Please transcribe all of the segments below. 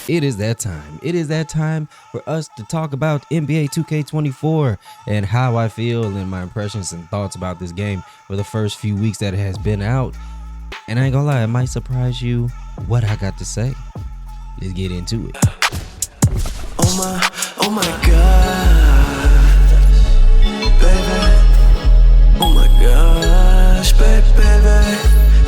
It is that time. It is that time for us to talk about NBA 2K24 and how I feel and my impressions and thoughts about this game for the first few weeks that it has been out. And I ain't gonna lie, it might surprise you what I got to say. Let's get into it. Oh my God, baby. Oh my gosh, baby,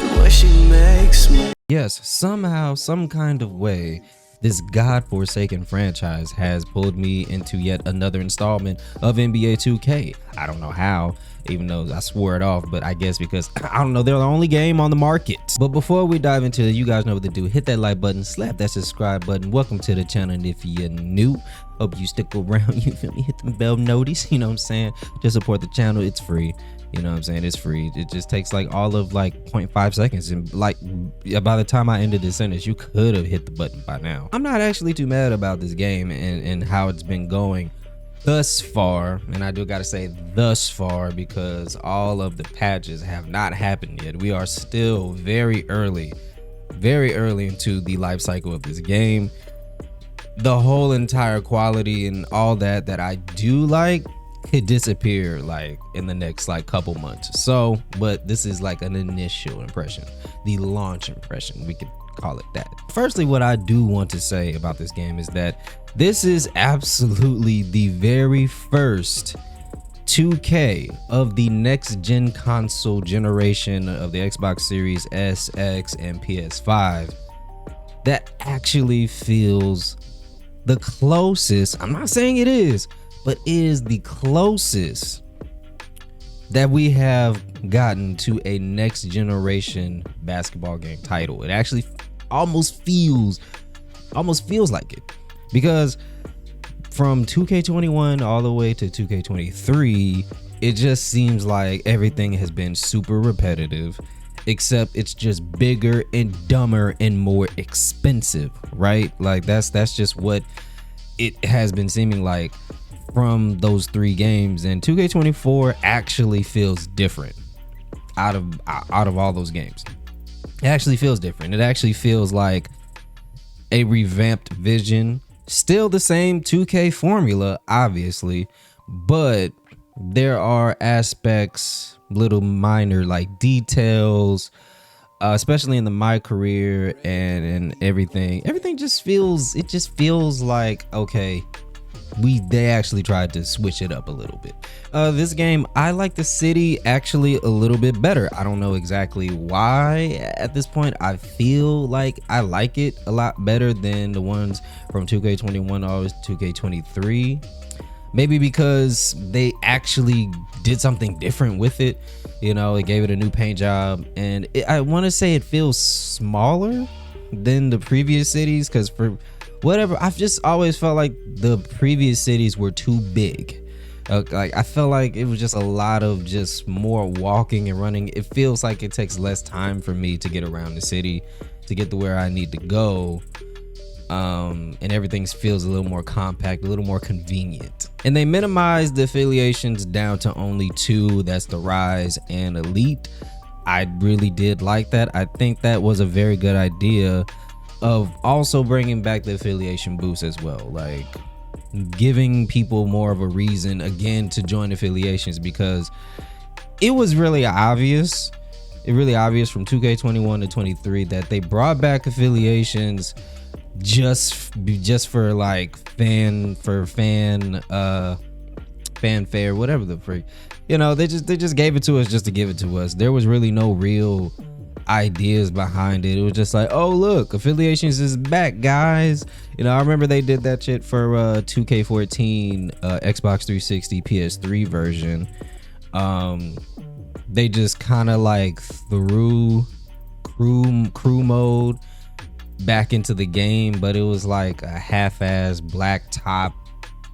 the way she makes me. Yes, somehow, some kind of way, this godforsaken franchise has pulled me into yet another installment of NBA 2K. I don't know how, even though I swore it off, but I guess because, I don't know, they're the only game on the market. But before we dive into it, you guys know what to do. Hit that like button, slap that subscribe button. Welcome to the channel, and if you're new, hope you stick around, you feel me? Hit the bell notice, you know what I'm saying? Just support the channel, it's free. You know what I'm saying? It's free. It just takes like all of like 0.5 seconds. And like by the time I ended this sentence, you could have hit the button by now. I'm not actually too mad about this game and how it's been going thus far. And I do got to say thus far because all of the patches have not happened yet. We are still very early into the life cycle of this game. The whole entire quality and all that I do like could disappear like in the next like couple months. So, but this is like an initial impression, the launch impression, we could call it that. Firstly, what I do want to say about this game is that this is absolutely the very first 2K of the next gen console generation of the Xbox Series S, X, and PS5 that actually feels the closest. I'm not saying it is, but is the closest that we have gotten to a next generation basketball game title. It actually almost feels like it, because from 2K21 all the way to 2K23, it just seems like everything has been super repetitive, except it's just bigger and dumber and more expensive, right? Like that's just what it has been seeming like from those three games. And 2K24 actually feels different out of all those games. It actually feels different. It actually feels like a revamped vision, still the same 2K formula obviously, but there are aspects, little minor like details, especially in the MyCareer and everything just feels like, okay, they actually tried to switch it up a little bit. This game, I like the city actually a little bit better. I don't know exactly why at this point. I feel like I like it a lot better than the ones from 2K21 or 2K23. Maybe because they actually did something different with it. You know, it gave it a new paint job, and I want to say it feels smaller than the previous cities, because for whatever, I've just always felt like the previous cities were too big. Like I felt like it was just a lot of just more walking and running. It feels like it takes less time for me to get around the city to get to where I need to go. And everything feels a little more compact, a little more convenient. And they minimized the affiliations down to only two. That's the Rise and Elite. I really did like that. I think that was a very good idea, of also bringing back the affiliation boost as well, like giving people more of a reason again to join affiliations, because it was really obvious from 2K21 to 23 that they brought back affiliations just for like fanfare, whatever the freak, you know, they just gave it to us just to give it to us. There was really no real ideas behind it. It was just like, oh look, affiliations is back, guys. You know, I remember they did that shit for 2K14 Xbox 360 PS3 version. They just kind of like threw crew mode back into the game, but it was like a half-ass black top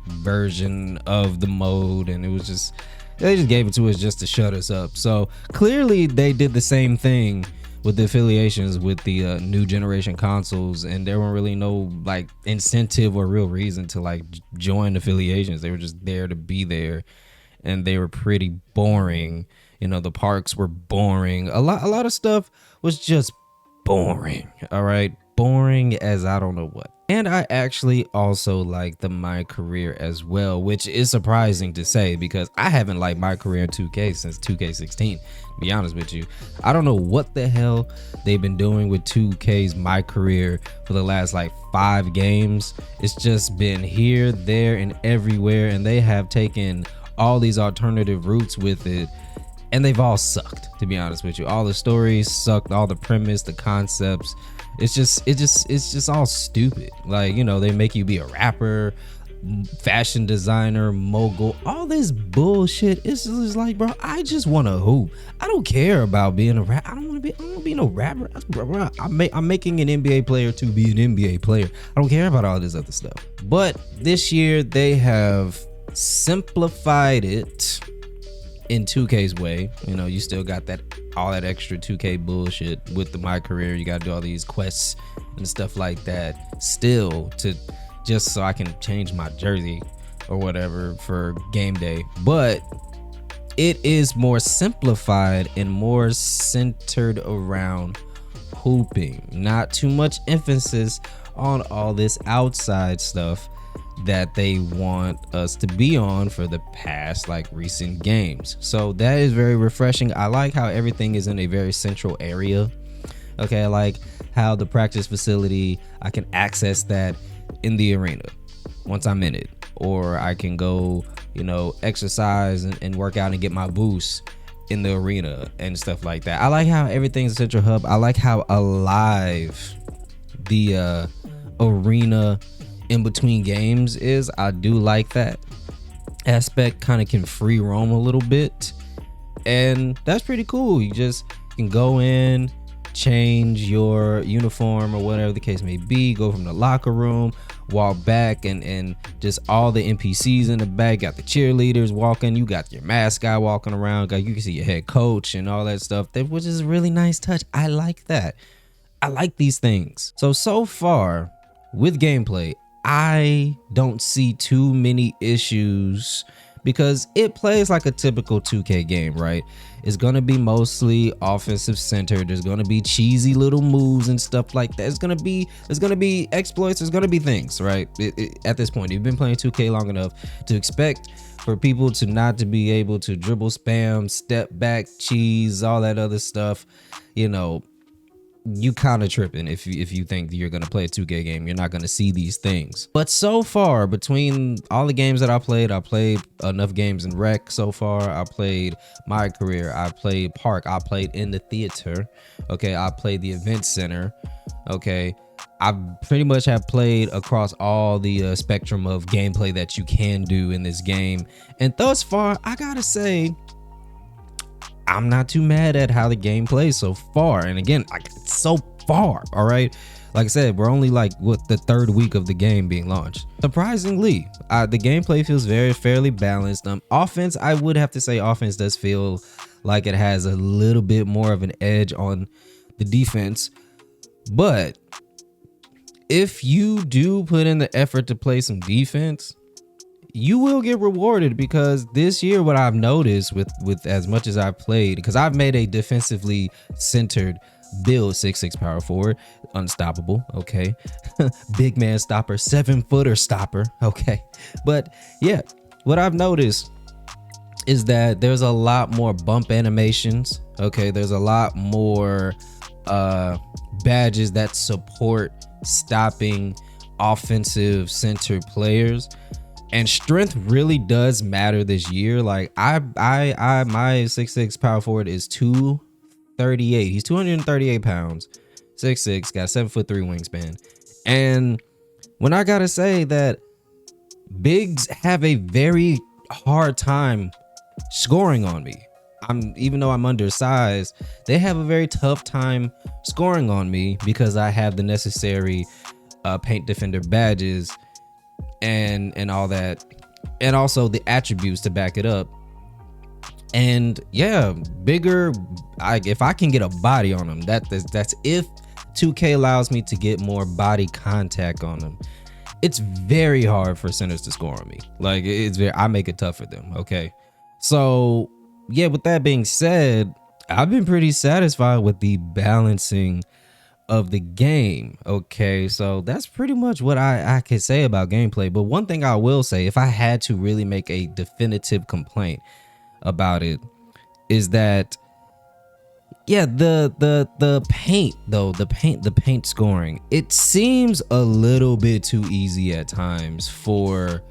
version of the mode, and it was just, they just gave it to us just to shut us up. So clearly they did the same thing with the affiliations with the new generation consoles, and there weren't really no like incentive or real reason to like join affiliations. They were just there to be there, and they were pretty boring. You know, the parks were boring. A lot of stuff was just boring. All right, boring as I don't know what. And I actually also like the MyCareer as well, which is surprising to say because I haven't liked MyCareer in 2K since 2K16. To be honest with you, I don't know what the hell they've been doing with 2K's MyCareer for the last like 5 games. It's just been here, there, and everywhere, and they have taken all these alternative routes with it, and they've all sucked, to be honest with you. All the stories sucked, all the premise, the concepts. It's just all stupid. Like, you know, they make you be a rapper, fashion designer, mogul, all this bullshit. It's just like, bro, I just want to hoop. I don't care about being a rap. I don't want to be no rapper. Bro, I'm making an NBA player to be an NBA player. I don't care about all this other stuff. But this year they have simplified it in 2K's way. You know, you still got that all that extra 2K bullshit with the MyCareer. You gotta do all these quests and stuff like that still, to just so I can change my jersey or whatever for game day. But it is more simplified and more centered around hooping. Not too much emphasis on all this outside stuff that they want us to be on for the past like recent games. So that is very refreshing. I like how everything is in a very central area. Okay, I like how the practice facility, I can access that in the arena once I'm in it, or I can go, you know, exercise and work out and get my boost in the arena and stuff like that. I like how everything's a central hub. I like how alive the arena in between games is. I do like that aspect. Kind of can free roam a little bit, and that's pretty cool. You just can go in, change your uniform or whatever the case may be, go from the locker room, walk back, and just all the NPCs in the back. Got the cheerleaders walking, you got your mascot walking around, you can see your head coach and all that stuff, which is a really nice touch. I like that. I like these things. So far with gameplay, I don't see too many issues because it plays like a typical 2K game, right? It's gonna be mostly offensive centered. There's gonna be cheesy little moves and stuff like that. There's gonna be exploits. There's gonna be things, right? At this point, you've been playing 2K long enough to expect for people to not to be able to dribble, spam, step back, cheese, all that other stuff. You know, you kind of tripping if you think you're gonna play a 2K game. You're not gonna see these things. But so far, between all the games that I played enough games in Rec so far. I played MyCareer, I played Park, I played in the theater, okay, I played the event center, okay. I pretty much have played across all the spectrum of gameplay that you can do in this game, and thus far I gotta say I'm not too mad at how the game plays so far. And again, so far, all right, like I said, we're only like the 3rd week of the game being launched. Surprisingly, the gameplay feels fairly balanced. Offense, I would have to say offense does feel like it has a little bit more of an edge on the defense, but if you do put in the effort to play some defense, you will get rewarded. Because this year, what I've noticed with as much as I've played, because I've made a defensively centered build, 6'6" power forward, unstoppable, okay, big man stopper, 7-footer stopper, okay. But yeah, what I've noticed is that there's a lot more bump animations, okay. There's a lot more badges that support stopping offensive centered players. And strength really does matter this year. Like my 6'6" power forward is 238. He's 238 pounds, 6'6", got 7'3" wingspan. And when I gotta say that bigs have a very hard time scoring on me. Even though I'm undersized, they have a very tough time scoring on me because I have the necessary paint defender badges and all that, and also the attributes to back it up. And yeah, bigger, if I can get a body on them, that's if 2K allows me to get more body contact on them. It's very hard for centers to score on me. Like I make it tough for them, okay. So yeah, with that being said, I've been pretty satisfied with the balancing of the game. Okay, so that's pretty much what I can say about gameplay. But one thing I will say, if I had to really make a definitive complaint about it, is that yeah, the paint though, the paint scoring, it seems a little bit too easy at times for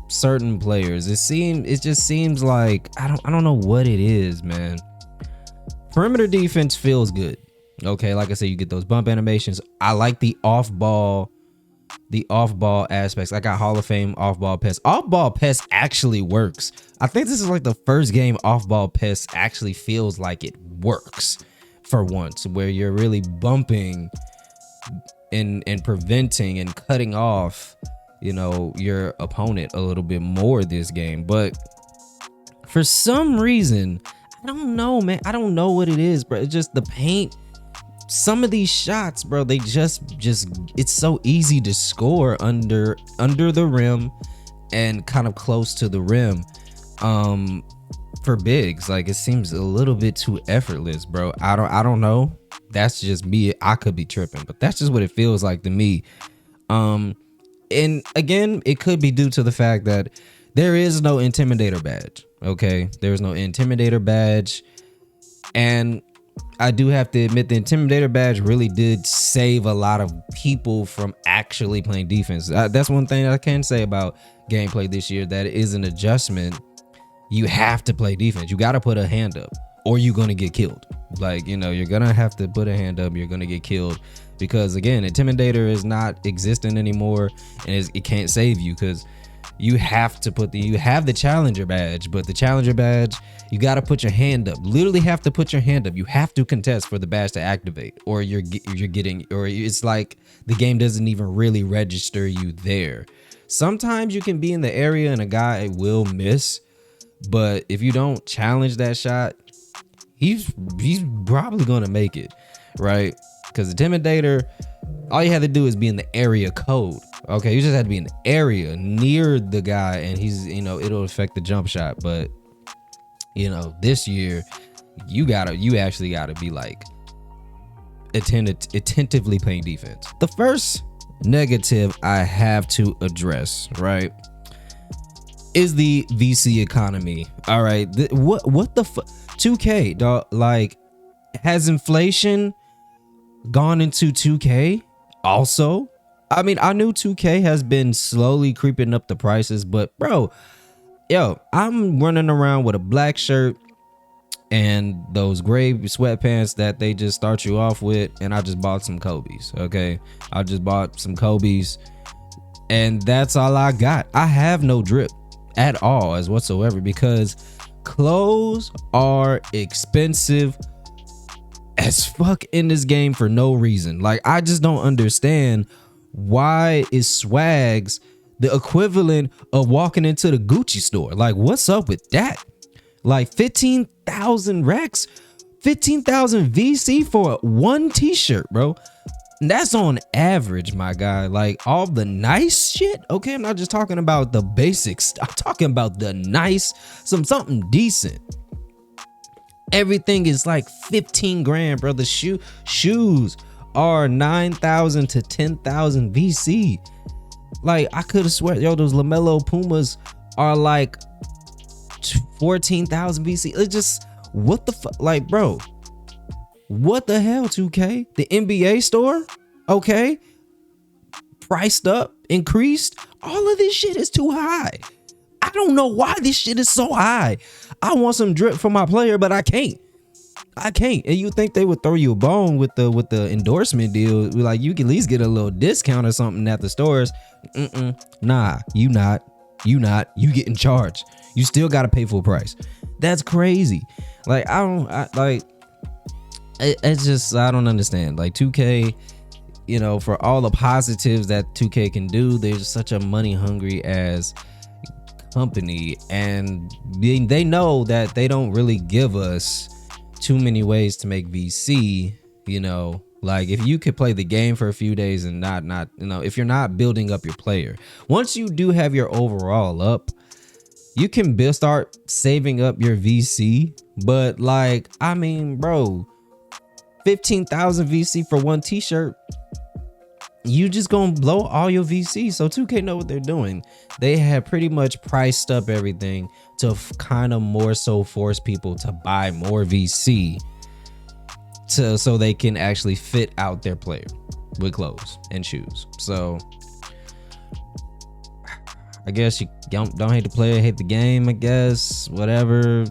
certain players. It just seems like I don't know what it is, man. Perimeter defense feels good. Okay, like I said, you get those bump animations. I like the off-ball aspects. I got Hall of Fame off-ball pass. Off-ball pass actually works. I think this is like the first game off-ball pass actually feels like it works for once, where you're really bumping and preventing and cutting off, your opponent a little bit more this game. But for some reason, I don't know, man. I don't know what it is, bro. It's just the paint. Some of these shots, bro, they just it's so easy to score under the rim and kind of close to the rim. For bigs, like it seems a little bit too effortless, bro. I don't know. That's just me. I could be tripping, but that's just what it feels like to me. And again, it could be due to the fact that there is no intimidator badge. Okay, there's no intimidator badge, and I do have to admit the intimidator badge really did save a lot of people from actually playing defense. That's one thing I can say about gameplay this year, that is an adjustment. You have to play defense. You got to put a hand up or you're going to get killed. Like, you're going to have to put a hand up. You're going to get killed because, again, intimidator is not existing anymore, and it can't save you because you have to you have the challenger badge, but the challenger badge, you got to put your hand up. Literally have to put your hand up. You have to contest for the badge to activate, or it's like the game doesn't even really register you there. Sometimes you can be in the area and a guy will miss, but if you don't challenge that shot, he's probably going to make it, right? Because intimidator, all you have to do is be in the area code. Okay, you just have to be in the area near the guy, and he's, it'll affect the jump shot. But this year, you actually gotta be like attentively playing defense. The first negative I have to address, right, is the VC economy. All right, what the fuck, 2K, dog? Like, has inflation gone into 2K also? I mean, I knew 2K has been slowly creeping up the prices, but bro, I'm running around with a black shirt and those gray sweatpants that they just start you off with, and I just bought some Kobe's. Okay, I just bought some Kobe's, and that's all I got. I have no drip at all as whatsoever, because clothes are expensive as fuck in this game for no reason. Like, I just don't understand, why is swags the equivalent of walking into the Gucci store? Like, what's up with that? Like 15,000 racks, 15,000 VC for one t-shirt, bro. And that's on average, my guy. Like, all the nice shit. Okay, I'm not just talking about the basics. I'm talking about the nice, something decent. Everything is like 15 grand, bro. The shoes are 9,000 to 10,000 VC. Like, I could have swear, those LaMelo Pumas are like 14,000 VC. It's just, what the fuck? Like, bro, what the hell, 2K? The NBA store, okay, priced up, increased. All of this shit is too high. I don't know why this shit is so high. I want some drip for my player, but I can't. And you think they would throw you a bone with the endorsement deal? Like, you can at least get a little discount or something at the stores. Nah, you getting charged. You still got to pay full price. That's crazy. Like, it's just, I don't understand. Like, 2K, for all the positives that 2K can do, there's such a money hungry as company, and they know that they don't really give us too many ways to make VC. Like, if you could play the game for a few days and not if you're not building up your player, once you do have your overall up, you can start saving up your VC. But like, I mean, bro, 15,000 VC for one t-shirt, you just gonna blow all your VC. So 2K know what they're doing. They have pretty much priced up everything to kind of more so force people to buy more VC so they can actually fit out their player with clothes and shoes. So I guess you don't hate the player, hate the game, I guess. Whatever.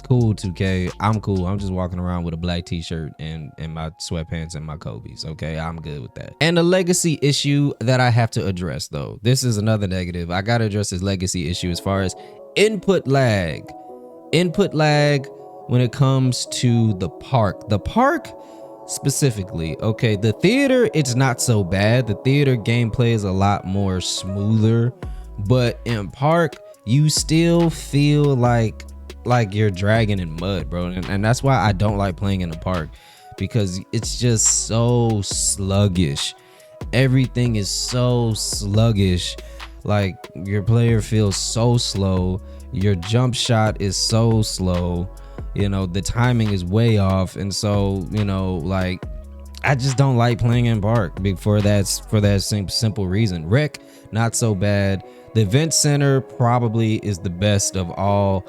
Cool, 2K. I'm cool. I'm just walking around with a black t-shirt and my sweatpants and my Kobe's. Okay, I'm good with that. And the legacy issue that I have to address, though. This is another negative. I got to address this legacy issue as far as input lag. Input lag when it comes to the park. The park specifically. Okay, the theater, it's not so bad. The theater gameplay is a lot more smoother. But in park, you still feel like you're dragging in mud, bro. And that's why I don't like playing in the park, because it's just so sluggish. Everything is so sluggish. Like, your player feels so slow. Your jump shot is so slow. You know, the timing is way off. And so, you know, like, I just don't like playing in park for that simple reason. Rec, not so bad. The event center probably is the best of all.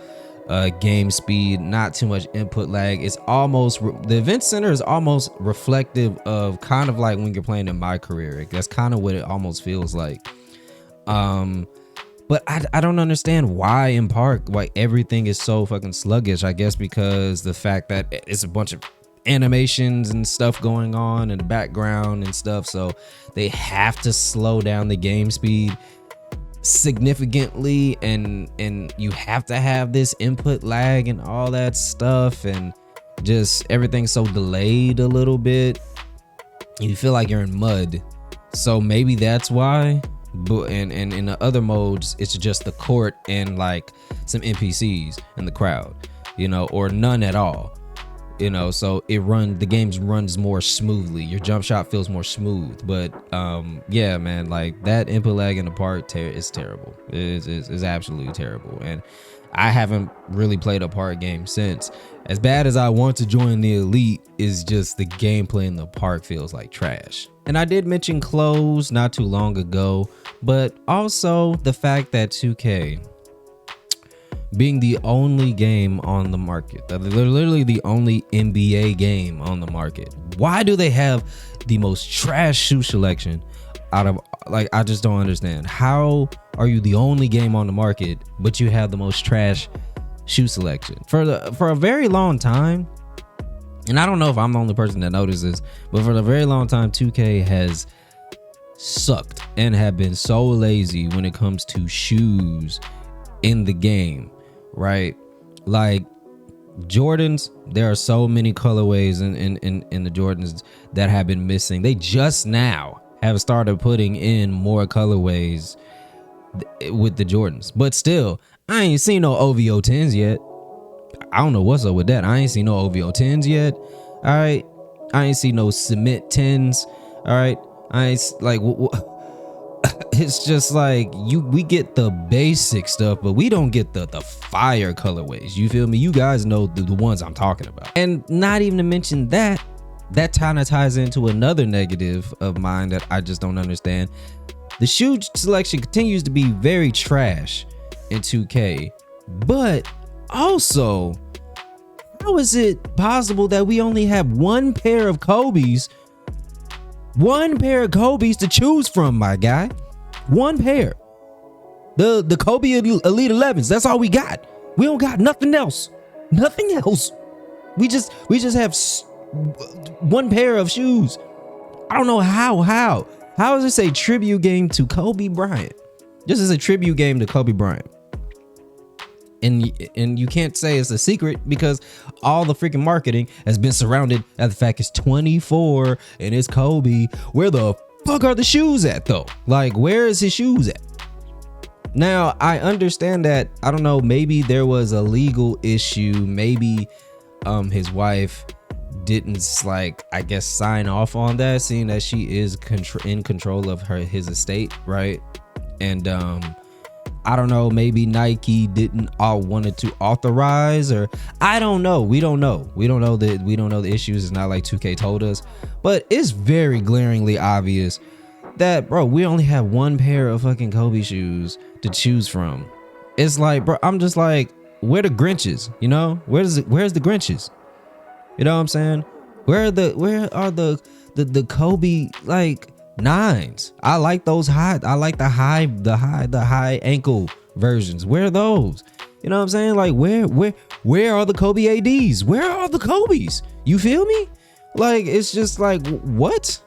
Game speed, not too much input lag. It's almost, the event center is almost reflective of kind of like when you're playing in MyCareer. That's kind of what it almost feels like. But I don't understand why in park, like, everything is so fucking sluggish. I guess because the fact that it's a bunch of animations and stuff going on in the background and stuff, so they have to slow down the game speed significantly, and you have to have this input lag and all that stuff, and just everything's so delayed a little bit. You feel like you're in mud. So maybe that's why. But and in the other modes, it's just the court and like some NPCs in the crowd, you know, or none at all. You know, so the game runs more smoothly. Your jump shot feels more smooth. But yeah, man, like that input lag in the park is terrible. It's absolutely terrible. And I haven't really played a park game since. As bad as I want to join the elite, is just the gameplay in the park feels like trash. And I did mention clothes not too long ago, but also the fact that 2K, being the only game on the market, they're literally the only NBA game on the market. Why do they have the most trash shoe selection out of, like, I just don't understand. How are you the only game on the market, but you have the most trash shoe selection? For a very long time, and I don't know if I'm the only person that notices, but for a very long time, 2K has sucked and have been so lazy when it comes to shoes in the game. Right, like Jordans, there are so many colorways in the Jordans that have been missing. They just now have started putting in more colorways with the Jordans, but still, I ain't seen no OVO 10s yet. I don't know what's up with that. I ain't seen no OVO 10s yet. All right, I ain't seen no cement 10s. All right, I ain't like it's just like we get the basic stuff, but we don't get the fire colorways. You feel me? You guys know the ones I'm talking about. And not even to mention that kind of ties into another negative of mine that I just don't understand. The shoe selection continues to be very trash in 2K, but also, how is it possible that we only have one pair of Kobe's to choose from, my guy? One pair. The Kobe Elite 11s. That's all we got. We don't got nothing else. Nothing else. We just have one pair of shoes. I don't know how. How is this a tribute game to Kobe Bryant? This is a tribute game to Kobe Bryant. And you can't say it's a secret, because all the freaking marketing has been surrounded at the fact it's 24 and it's Kobe. Where the fuck are the shoes at, though? Like, where is his shoes at? Now, I understand that, I don't know, maybe there was a legal issue. Maybe his wife didn't, like, I guess, sign off on that, seeing that she is in control of his estate, right? And I don't know, maybe Nike didn't wanted to authorize, or I don't know. We don't know the issues. It's not like 2K told us, but it's very glaringly obvious that, bro, we only have one pair of fucking Kobe shoes to choose from. It's like, bro, I'm just like, where the Grinches? You know, where's the Grinches? You know what I'm saying? Where are the Kobe like 9s? I like those high. I like the high ankle versions. Where are those? You know what I'm saying? Like, where are the Kobe ADs? Where are the Kobe's? You feel me? Like, it's just like, what?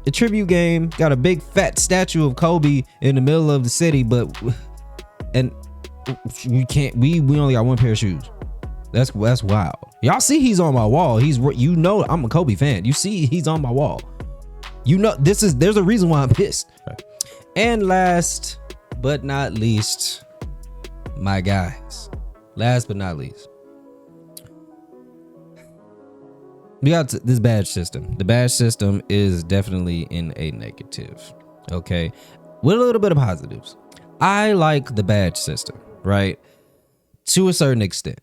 The tribute game got a big fat statue of Kobe in the middle of the city, but we only got one pair of shoes. That's wild. Y'all see he's on my wall. You know I'm a Kobe fan. You see he's on my wall. You know there's a reason why I'm pissed. And last but not least, my guys. Last but not least, we got this badge system. The badge system is definitely in a negative. Okay, with a little bit of positives. I like the badge system, right? To a certain extent.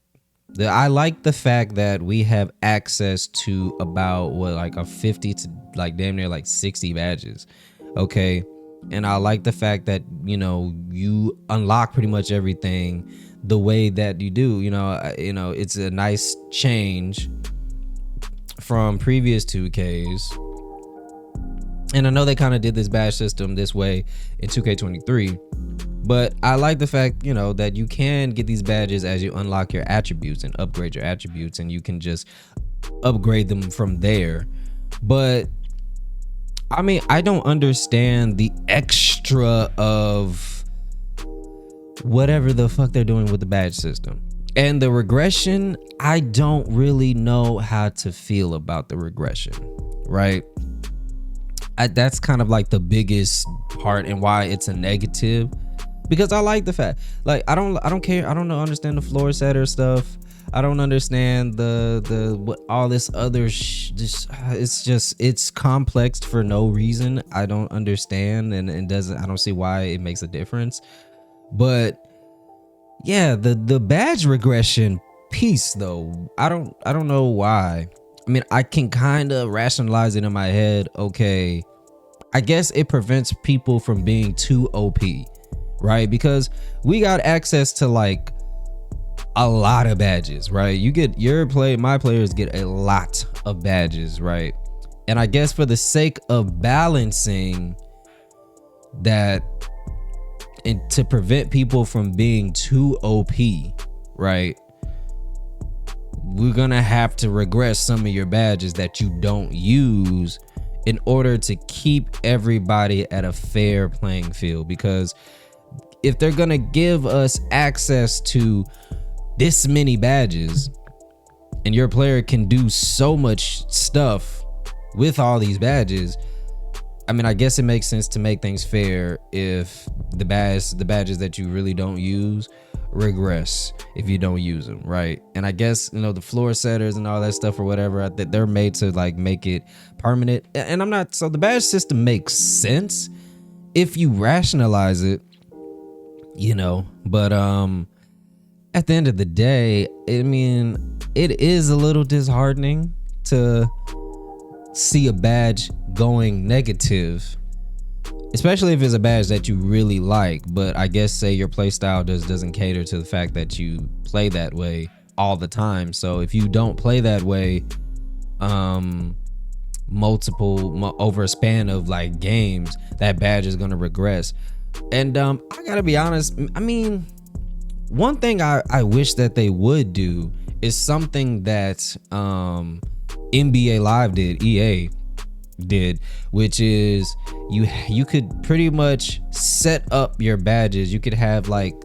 I like the fact that we have access to about like a 50 to like damn near like 60 badges. Okay. And I like the fact that, you know, you unlock pretty much everything the way that you do. You know, it's a nice change from previous 2Ks. And I know they kind of did this badge system this way in 2K23. But I like the fact, you know, that you can get these badges as you unlock your attributes and upgrade your attributes, and you can just upgrade them from there. But I mean, I don't understand the extra of whatever the fuck they're doing with the badge system. And the regression, I don't really know how to feel about the regression, right? That's kind of like the biggest part and why it's a negative. Because I like the fact, like, I don't care. I don't understand the floor setter stuff. I don't understand the what all this other it's complex for no reason. I don't understand, and I don't see why it makes a difference. But yeah, the badge regression piece though, I don't know why. I mean, I can kind of rationalize it in my head. Okay, I guess it prevents people from being too OP. Right, because we got access to like a lot of badges, right? You get my players get a lot of badges, right? And I guess for the sake of balancing that and to prevent people from being too OP, right? We're gonna have to regress some of your badges that you don't use in order to keep everybody at a fair playing field, because if they're gonna give us access to this many badges and your player can do so much stuff with all these badges, I mean, I guess it makes sense to make things fair if the badges that you really don't use regress if you don't use them, right? And I guess, you know, the floor setters and all that stuff or whatever, they're made to like make it permanent. And so the badge system makes sense if you rationalize it, you know, but at the end of the day, I mean, it is a little disheartening to see a badge going negative, especially if it's a badge that you really like. But I guess say your play style doesn't cater to the fact that you play that way all the time. So if you don't play that way over a span of like games, that badge is going to regress. And I gotta be honest, I mean, one thing I wish that they would do is something that NBA Live did, EA did, which is you could pretty much set up your badges. You could have like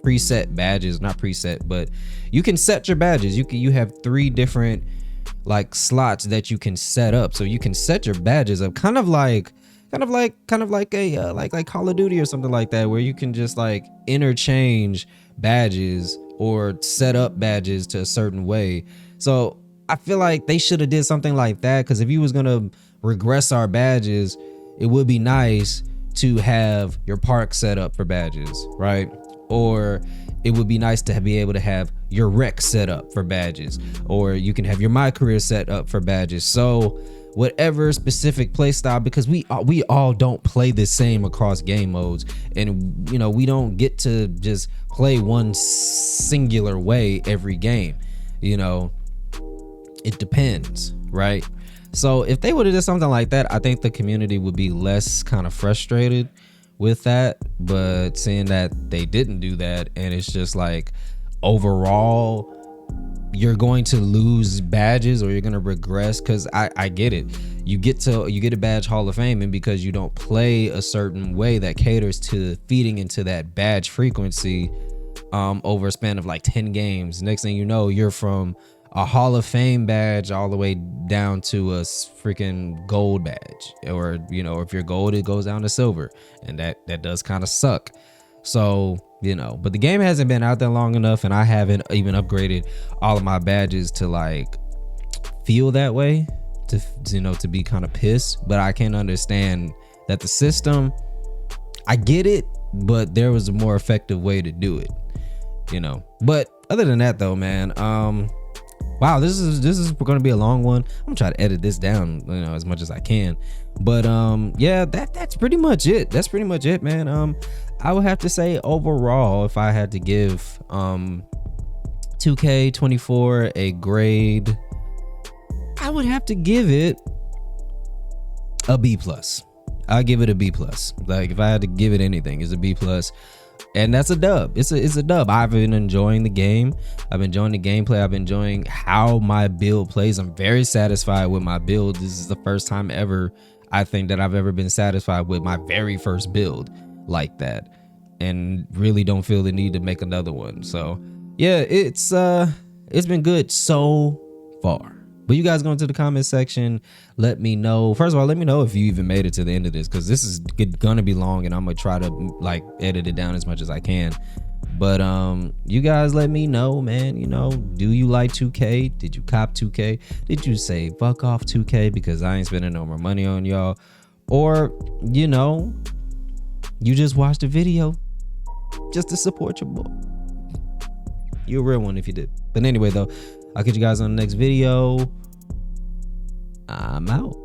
preset badges, not preset, but you can set your badges. You have 3 different like slots that you can set up, so you can set your badges up kind of like a like Call of Duty or something like that, where you can just like interchange badges or set up badges to a certain way. So I feel like they should have did something like that, because if you was gonna regress our badges, it would be nice to have your park set up for badges, right? Or it would be nice to be able to have your rec set up for badges, or you can have your MyCareer set up for badges. So whatever specific play style, because we all don't play the same across game modes, and you know, we don't get to just play one singular way every game. You know, it depends, right? So if they would have done something like that, I think the community would be less kind of frustrated with that. But seeing that they didn't do that, and it's just like overall you're going to lose badges or you're going to regress, because I get it. You get a badge Hall of Fame, and because you don't play a certain way that caters to feeding into that badge frequency over a span of like 10 games, next thing you know, you're from a Hall of Fame badge all the way down to a freaking gold badge, or you know, if you're gold, it goes down to silver, and that does kind of suck. So you know, but the game hasn't been out there long enough, and I haven't even upgraded all of my badges to like feel that way, to you know, to be kind of pissed. But I can understand that the system, I get it, but there was a more effective way to do it, you know. But other than that though, man, wow, this is going to be a long one. I'm gonna try to edit this down, you know, as much as I can. But yeah, that's pretty much it. That's pretty much it, man. I would have to say overall, if I had to give 2K24 a grade, I would have to give it a B+. I'll give it a B+. Like if I had to give it anything, it's a B+. And that's a dub. It's a dub. I've been enjoying the game. I've been enjoying the gameplay. I've been enjoying how my build plays. I'm very satisfied with my build. This is the first time ever, I think, that I've ever been satisfied with my very first build like that, and really don't feel the need to make another one. So yeah, it's been good so far. But you guys go into the comment section, let me know. First of all, let me know if you even made it to the end of this, because this is gonna be long, and I'm gonna try to like edit it down as much as I can. But you guys let me know, man. You know, do you like 2K? Did you cop 2K? Did you say fuck off 2K because I ain't spending no more money on y'all? Or, you know, you just watched the video just to support your boy. You're a real one if you did. But anyway though, I'll catch you guys on the next video. I'm out.